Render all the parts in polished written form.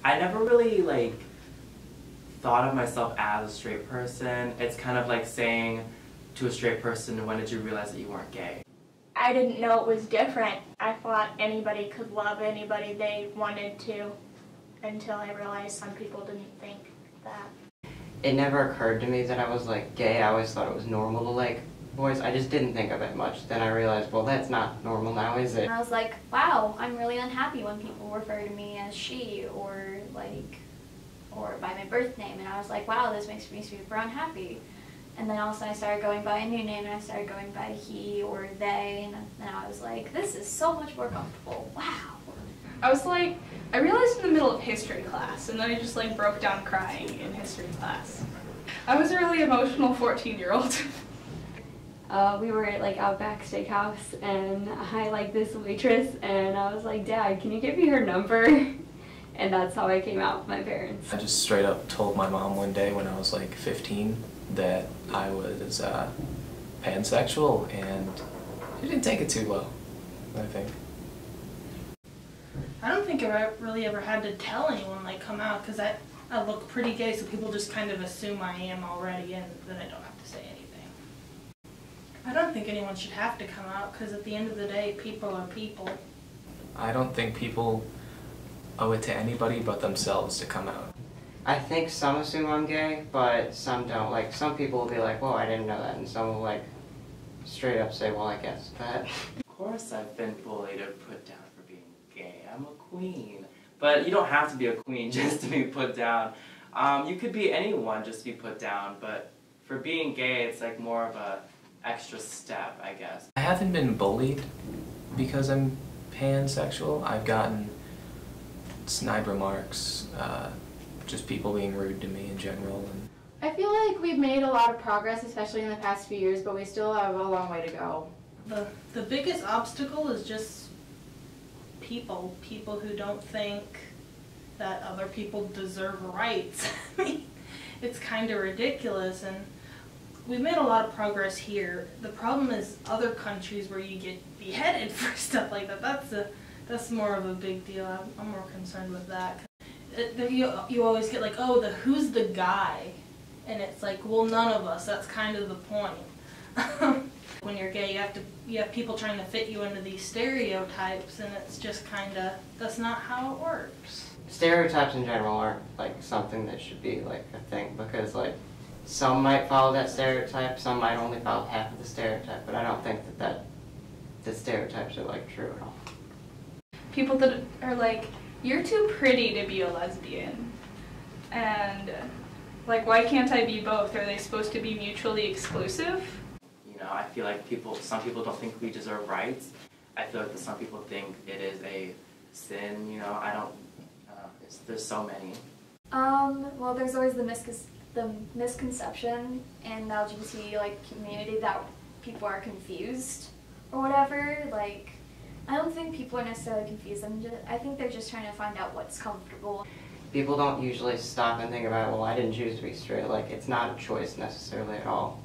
I never really like thought of myself as a straight person. It's kind of like saying to a straight person, when did you realize that you weren't gay? I didn't know it was different. I thought anybody could love anybody they wanted to, until I realized some people didn't think that. It never occurred to me that I was like gay. I always thought it was normal to like boys. I just didn't think of it much. Then I realized, well, that's not normal now, is it? And I was like, wow, I'm really unhappy when people refer to me as she or by my birth name. And I was like, wow, this makes me super unhappy. And then all of a sudden I started going by a new name and I started going by he or they. And then I was like, this is so much more comfortable. Wow. I realized in the middle of history class, and then I just like broke down crying in history class. I was a really emotional 14-year-old. We were at like Outback Steakhouse, and I like this waitress, and I was like, Dad, can you give me her number? And that's how I came out with my parents. I just straight up told my mom one day when I was like 15 that I was pansexual, and she didn't take it too well, I think. I don't think I really ever had to tell anyone like come out, because I look pretty gay, so people just kind of assume I am already, and then I don't have to say anything. I don't think anyone should have to come out, because at the end of the day, people are people. I don't think people owe it to anybody but themselves to come out. I think some assume I'm gay, but some don't. Like, some people will be like, whoa, I didn't know that, and some will like straight up say, well, I guess that. Of course I've been bullied or put down for being gay. I'm a queen. But you don't have to be a queen just to be put down. You could be anyone just to be put down, but for being gay, it's like more of a extra step, I guess. I haven't been bullied because I'm pansexual. I've gotten snide remarks, just people being rude to me in general. And I feel like we've made a lot of progress, especially in the past few years, but we still have a long way to go. The biggest obstacle is just people who don't think that other people deserve rights. I mean, it's kind of ridiculous, and we've made a lot of progress here. The problem is other countries where you get beheaded for stuff like that. That's more of a big deal. I'm more concerned with that. You always get like, oh, who's the guy? And it's like, well, none of us. That's kind of the point. When you're gay, you have people trying to fit you into these stereotypes, and it's just kind of, that's not how it works. Stereotypes in general aren't like something that should be like a thing, because like some might follow that stereotype, some might only follow half of the stereotype, but I don't think that the stereotypes are like true at all. People that are like, you're too pretty to be a lesbian, and like, why can't I be both? Are they supposed to be mutually exclusive? You know, I feel like some people don't think we deserve rights. I feel like that some people think it is a sin, you know, I don't, there's so many. Well, there's always the misconception in the LGBT community that people are confused or whatever. Like, I don't think people are necessarily confused. I think they're just trying to find out what's comfortable. People don't usually stop and think about, well, I didn't choose to be straight. Like, it's not a choice necessarily at all.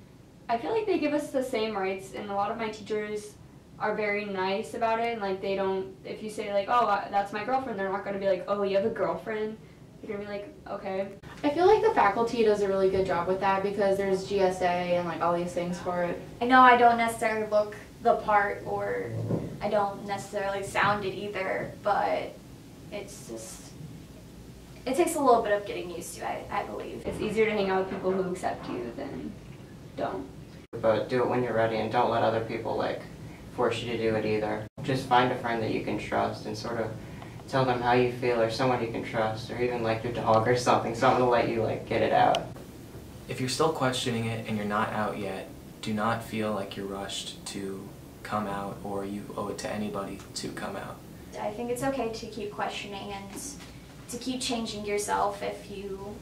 I feel like they give us the same rights, and a lot of my teachers are very nice about it, and like they don't, if you say like, oh, that's my girlfriend, they're not going to be like, oh, you have a girlfriend. They're going to be like, okay. I feel like the faculty does a really good job with that, because there's GSA and like all these things for it. I know I don't necessarily look the part, or I don't necessarily sound it either, but it's just, it takes a little bit of getting used to, I believe. It's easier to hang out with people who accept you than don't. But do it when you're ready, and don't let other people like force you to do it either. Just find a friend that you can trust and sort of tell them how you feel, or someone you can trust, or even like your dog or something to let you like get it out. if you're still questioning it and you're not out yet, do not feel like you're rushed to come out or you owe it to anybody to come out. I think it's okay to keep questioning and to keep changing yourself if you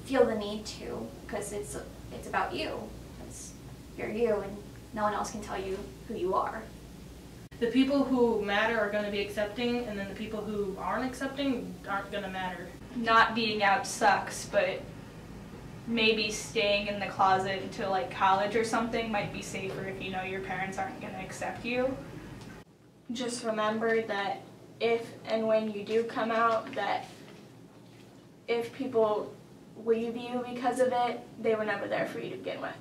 feel the need to, because it's about you. You're you, and no one else can tell you who you are. The people who matter are going to be accepting, and then the people who aren't accepting aren't going to matter. Not being out sucks, but maybe staying in the closet until like college or something might be safer if you know your parents aren't going to accept you. Just remember that if and when you do come out, that if people leave you because of it, they were never there for you to begin with.